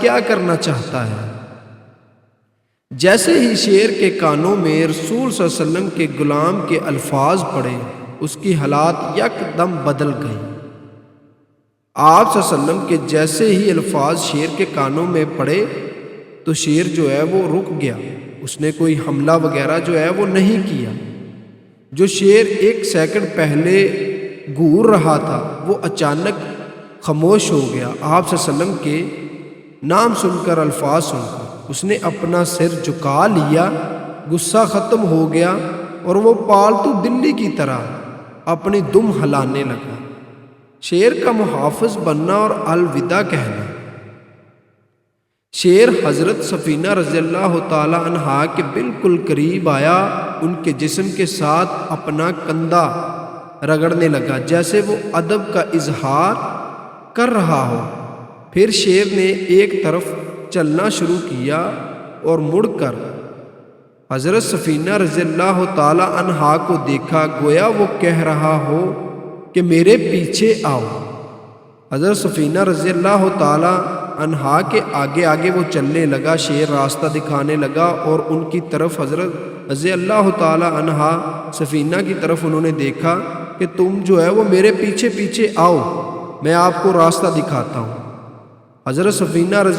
کیا کرنا چاہتا ہے۔ جیسے ہی شیر کے کانوں میں رسول صلی اللہ علیہ وسلم کے غلام کے الفاظ پڑے، اس کی حالات یک دم بدل گئی۔ آپ صلی اللہ علیہ وسلم کے جیسے ہی الفاظ شیر کے کانوں میں پڑے تو شیر جو ہے وہ رک گیا، اس نے کوئی حملہ وغیرہ جو ہے وہ نہیں کیا۔ جو شیر ایک سیکنڈ پہلے گور رہا تھا وہ اچانک خاموش ہو گیا۔ آپ صلی اللہ علیہ وسلم کے نام سن کر، الفاظ سن کر اس نے اپنا سر جھکا لیا، غصہ ختم ہو گیا اور وہ پالتو بلی کی طرح اپنی دم ہلانے لگا۔ شیر کا محافظ بننا اور الوداع کہنا۔ شیر حضرت سفینہ رضی اللہ تعالی عنہا کے بالکل قریب آیا، ان کے جسم کے ساتھ اپنا کندھا رگڑنے لگا جیسے وہ ادب کا اظہار کر رہا ہو۔ پھر شیر نے ایک طرف چلنا شروع کیا اور مڑ کر حضرت سفینہ رضی اللہ تعالی عنہا کو دیکھا، گویا وہ کہہ رہا ہو کہ میرے پیچھے آؤ۔ حضرت سفینہ رضی اللہ تعالی عنہا کے آگے آگے وہ چلنے لگا، شیر راستہ دکھانے لگا اور ان کی طرف حضرت رضی اللہ تعالی عنہا سفینہ کی طرف انہوں نے دیکھا کہ تم جو ہے وہ میرے پیچھے پیچھے آؤ، میں آپ کو راستہ دکھاتا ہوں۔ حضرت سفینہ رضی